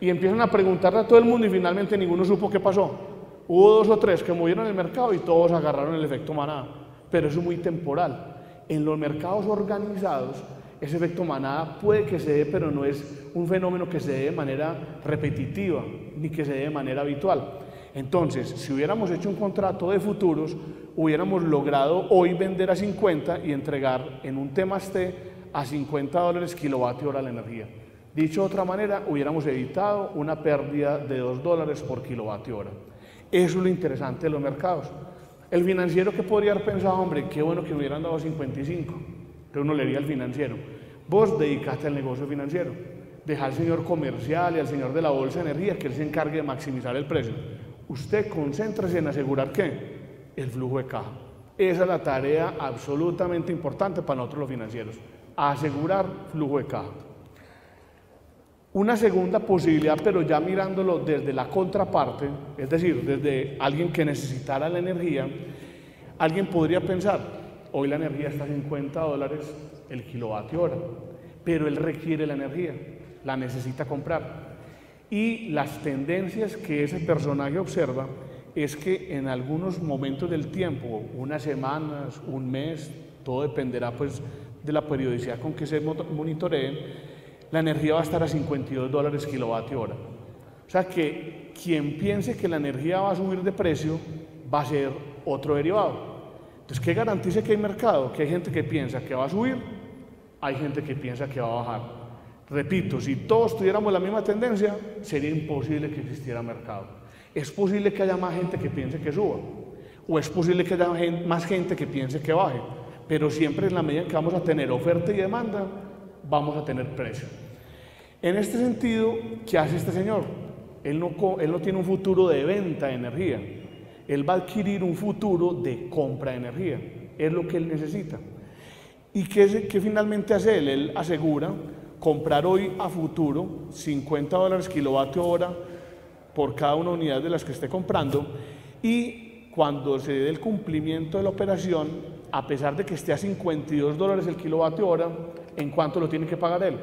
Y empiezan a preguntarle a todo el mundo y finalmente ninguno supo qué pasó. Hubo 2 o 3 que movieron el mercado y todos agarraron el efecto manada, pero eso es muy temporal. En los mercados organizados, ese efecto manada puede que se dé, pero no es un fenómeno que se dé de manera repetitiva, ni que se dé de manera habitual. Entonces, si hubiéramos hecho un contrato de futuros, hubiéramos logrado hoy vender a 50 y entregar en un T más T a $50 kilovatio hora la energía. Dicho de otra manera, hubiéramos evitado una pérdida de $2 por kilovatio hora. Eso es lo interesante de los mercados. El financiero, que podría haber pensado, hombre, qué bueno que me hubieran dado 55. Entonces uno le diría al financiero, vos dedicaste al negocio financiero, deja al señor comercial y al señor de la bolsa de energía que él se encargue de maximizar el precio. Usted concéntrese en asegurar ¿qué? El flujo de caja. Esa es la tarea absolutamente importante para nosotros los financieros, asegurar flujo de caja. Una segunda posibilidad, pero ya mirándolo desde la contraparte, es decir, desde alguien que necesitara la energía, alguien podría pensar, hoy la energía está a $50 el kilovatio hora, pero él requiere la energía, la necesita comprar. Y las tendencias que ese personaje observa es que en algunos momentos del tiempo, unas semanas, un mes, todo dependerá pues de la periodicidad con que se monitoreen, la energía va a estar a $52 kilovatio hora. O O sea que quien piense que la energía va a subir de precio va a ser otro derivado. Entonces, ¿qué garantiza que hay mercado? Que hay gente que piensa que va a subir, hay gente que piensa que va a bajar. Repito, si todos tuviéramos la misma tendencia, sería imposible que existiera mercado. Es posible que haya más gente que piense que suba, o es posible que haya más gente que piense que baje, pero siempre en la medida que vamos a tener oferta y demanda, vamos a tener precio. En este sentido, ¿qué hace este señor? Él no tiene un futuro de venta de energía, él va a adquirir un futuro de compra de energía, es lo que él necesita. ¿Y qué finalmente hace él? Él asegura comprar hoy a futuro $50 kilovatio hora por cada una unidad de las que esté comprando, y cuando se dé el cumplimiento de la operación, a pesar de que esté a $52 el kilovatio hora, ¿en cuánto lo tiene que pagar él?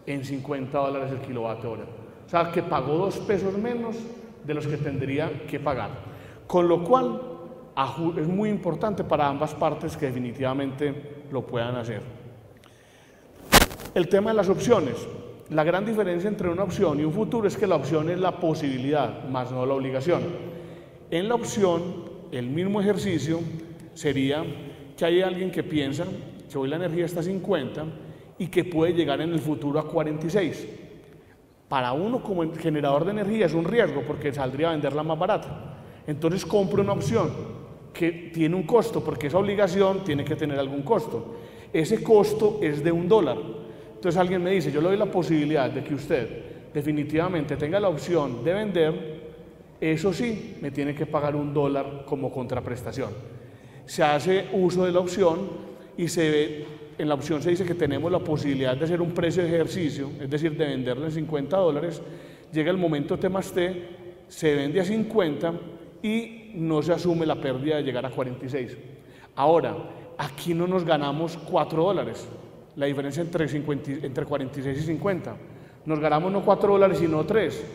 En $50 el kilovatio hora. O sea, que pagó 2 pesos menos de los que tendría que pagar. Con lo cual, es muy importante para ambas partes que definitivamente lo puedan hacer. El tema de las opciones. La gran diferencia entre una opción y un futuro es que la opción es la posibilidad, más no la obligación. En la opción, el mismo ejercicio sería que hay alguien que piensa que hoy la energía está a 50 y que puede llegar en el futuro a 46. Para uno como generador de energía es un riesgo porque saldría a venderla más barata. Entonces compro una opción que tiene un costo, porque esa obligación tiene que tener algún costo. Ese costo es de $1. Entonces alguien me dice, yo le doy la posibilidad de que usted definitivamente tenga la opción de vender, eso sí, me tiene que pagar $1 como contraprestación. Se hace uso de la opción y en la opción se dice que tenemos la posibilidad de hacer un precio de ejercicio, es decir, de venderlo en $50, llega el momento T más T, se vende a 50 y no se asume la pérdida de llegar a 46. Ahora, aquí no nos ganamos $4, la diferencia entre 46 y 50. Nos ganamos no $4, sino 3,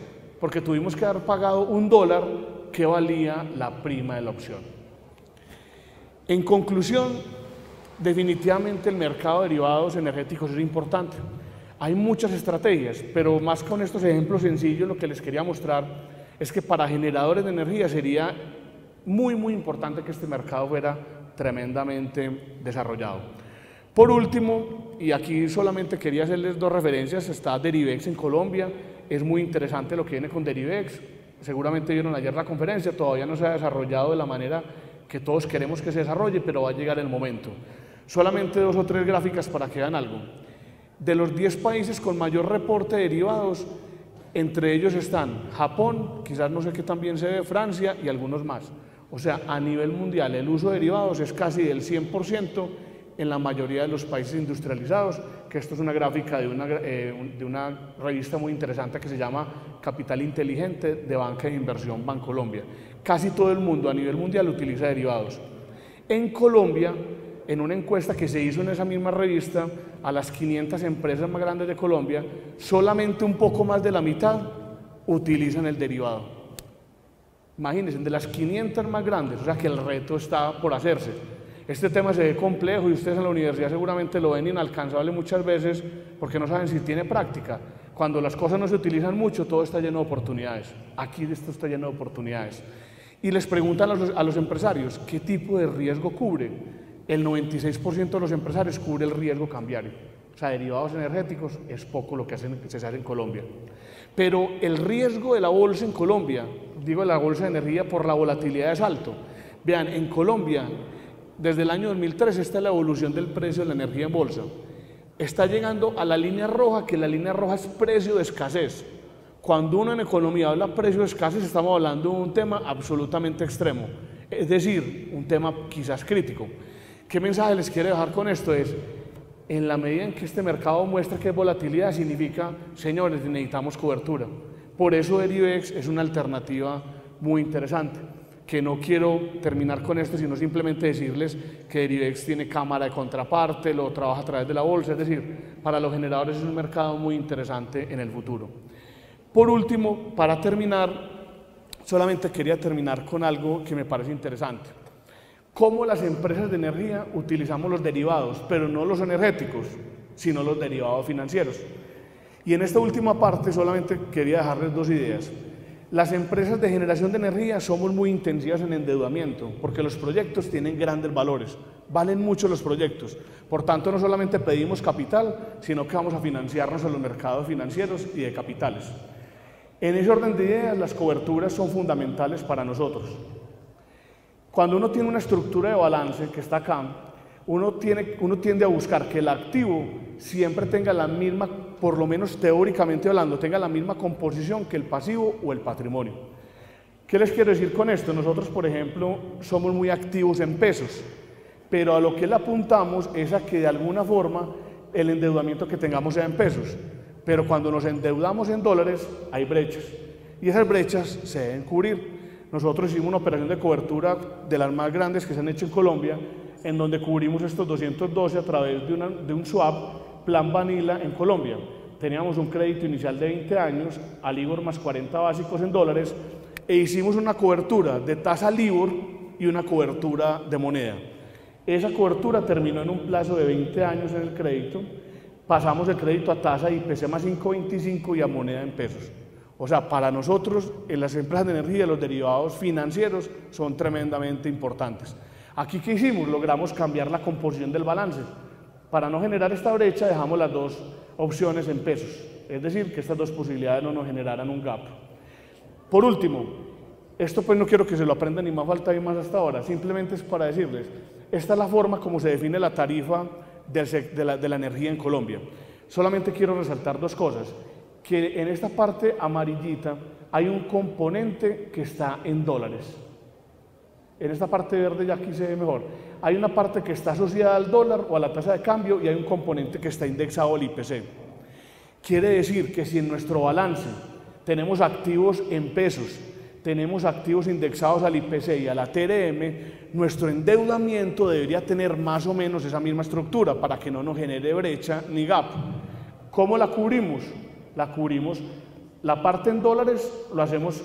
porque tuvimos que haber pagado $1 que valía la prima de la opción. En conclusión, definitivamente el mercado de derivados energéticos es importante. Hay muchas estrategias, pero más con estos ejemplos sencillos lo que les quería mostrar es que para generadores de energía sería muy importante que este mercado fuera tremendamente desarrollado. Por último, y aquí solamente quería hacerles 2 referencias, está Derivex en Colombia, es muy interesante lo que viene con Derivex, seguramente vieron ayer la conferencia, todavía no se ha desarrollado de la manera que todos queremos que se desarrolle, pero va a llegar el momento. Solamente 2 o 3 gráficas para que vean algo. De los 10 países con mayor reporte de derivados, entre ellos están Japón, quizás no sé qué también se ve, Francia y algunos más. O sea, a nivel mundial el uso de derivados es casi del 100% en la mayoría de los países industrializados, que esto es una gráfica de una revista muy interesante que se llama Capital Inteligente de Banca de Inversión Bancolombia. Casi todo el mundo a nivel mundial utiliza derivados. En Colombia, en una encuesta que se hizo en esa misma revista, a las 500 empresas más grandes de Colombia, solamente un poco más de la mitad utilizan el derivado. Imagínense, de las 500 más grandes, o sea que el reto está por hacerse. Este tema se ve complejo y ustedes en la universidad seguramente lo ven inalcanzable muchas veces porque no saben si tiene práctica. Cuando las cosas no se utilizan mucho, todo está lleno de oportunidades. Aquí esto está lleno de oportunidades. Y les preguntan a los empresarios, ¿qué tipo de riesgo cubre? El 96% de los empresarios cubre el riesgo cambiario. O sea, derivados energéticos es poco lo que se hace en Colombia. Pero el riesgo de la bolsa en Colombia, digo la bolsa de energía por la volatilidad es alto. Vean, en Colombia, desde el año 2003 está la evolución del precio de la energía en bolsa. Está llegando a la línea roja, que la línea roja es precio de escasez. Cuando uno en economía habla de precio de escasez, estamos hablando de un tema absolutamente extremo, es decir, un tema quizás crítico. ¿Qué mensaje les quiero dejar con esto? Es, en la medida en que este mercado muestra que es volatilidad, significa, señores, necesitamos cobertura. Por eso Derivex es una alternativa muy interesante, que no quiero terminar con esto, sino simplemente decirles que Derivex tiene cámara de contraparte, lo trabaja a través de la bolsa, es decir, para los generadores es un mercado muy interesante en el futuro. Por último, para terminar, solamente quería terminar con algo que me parece interesante. Cómo las empresas de energía utilizamos los derivados, pero no los energéticos, sino los derivados financieros. Y en esta última parte solamente quería dejarles 2 ideas. Las empresas de generación de energía somos muy intensivas en endeudamiento, porque los proyectos tienen grandes valores, valen mucho los proyectos. Por tanto, no solamente pedimos capital, sino que vamos a financiarnos en los mercados financieros y de capitales. En ese orden de ideas, las coberturas son fundamentales para nosotros. Cuando uno tiene una estructura de balance que está acá, uno tiende a buscar que el activo siempre tenga la misma, por lo menos teóricamente hablando, tenga la misma composición que el pasivo o el patrimonio. ¿Qué les quiero decir con esto? Nosotros, por ejemplo, somos muy activos en pesos, pero a lo que le apuntamos es a que de alguna forma el endeudamiento que tengamos sea en pesos. Pero cuando nos endeudamos en dólares hay brechas y esas brechas se deben cubrir. Nosotros hicimos una operación de cobertura de las más grandes que se han hecho en Colombia, en donde cubrimos estos 212 a través de un swap Plan Vanilla en Colombia. Teníamos un crédito inicial de 20 años, a LIBOR más 40 básicos en dólares, e hicimos una cobertura de tasa LIBOR y una cobertura de moneda. Esa cobertura terminó en un plazo de 20 años en el crédito, pasamos el crédito a tasa IPC más 5.25 y a moneda en pesos. O sea, para nosotros, en las empresas de energía, los derivados financieros son tremendamente importantes. Aquí, ¿qué hicimos? Logramos cambiar la composición del balance. Para no generar esta brecha, dejamos las dos opciones en pesos. Es decir, que estas dos posibilidades no nos generaran un gap. Por último, esto pues no quiero que se lo aprendan ni más falta ni más hasta ahora, simplemente es para decirles, esta es la forma como se define la tarifa de la energía en Colombia. Solamente quiero resaltar dos cosas, que en esta parte amarillita hay un componente que está en dólares. En esta parte verde ya aquí se ve mejor. Hay una parte que está asociada al dólar o a la tasa de cambio y hay un componente que está indexado al IPC. Quiere decir que si en nuestro balance tenemos activos en pesos, tenemos activos indexados al IPC y a la TRM, nuestro endeudamiento debería tener más o menos esa misma estructura para que no nos genere brecha ni gap. ¿Cómo la cubrimos? La cubrimos, la parte en dólares lo hacemos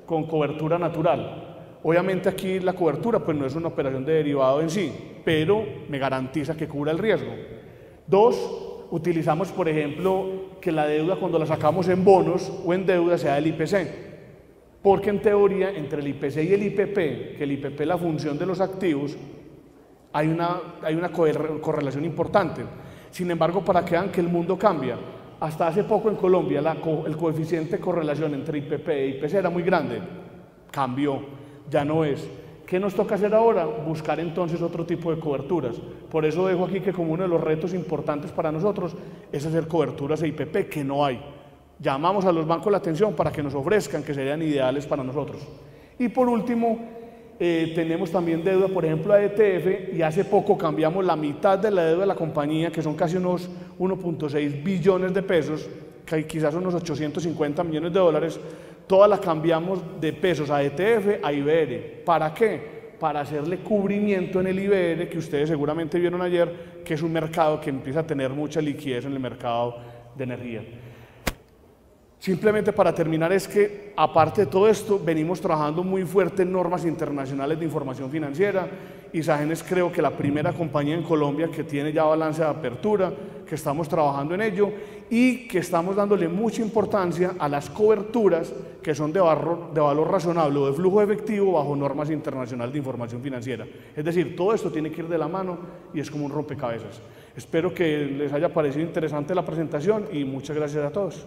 con cobertura natural. Obviamente aquí la cobertura pues no es una operación de derivado en sí, pero me garantiza que cubra el riesgo. Dos, utilizamos por ejemplo que la deuda cuando la sacamos en bonos o en deuda sea del IPC, porque en teoría entre el IPC y el IPP, que el IPP es la función de los activos, hay una correlación importante. Sin embargo, para que vean que el mundo cambia, hasta hace poco en Colombia el coeficiente de correlación entre IPP e IPC era muy grande, cambió. Ya no es. ¿Qué nos toca hacer ahora? Buscar entonces otro tipo de coberturas. Por eso dejo aquí que como uno de los retos importantes para nosotros es hacer coberturas de IPP, que no hay. Llamamos a los bancos la atención para que nos ofrezcan, que serían ideales para nosotros. Y por último, tenemos también deuda, por ejemplo, a ETF, y hace poco cambiamos la mitad de la deuda de la compañía, que son casi unos 1.6 billones de pesos, que quizás unos 850 millones de dólares, toda la cambiamos de pesos a ETF a IBR. ¿Para qué? Para hacerle cubrimiento en el IBR, que ustedes seguramente vieron ayer, que es un mercado que empieza a tener mucha liquidez en el mercado de energía. Simplemente para terminar es que, aparte de todo esto, venimos trabajando muy fuerte en normas internacionales de información financiera. Isagen es creo que la primera compañía en Colombia que tiene ya balance de apertura, que estamos trabajando en ello y que estamos dándole mucha importancia a las coberturas que son de valor razonable o de flujo efectivo bajo normas internacionales de información financiera. Es decir, todo esto tiene que ir de la mano y es como un rompecabezas. Espero que les haya parecido interesante la presentación y muchas gracias a todos.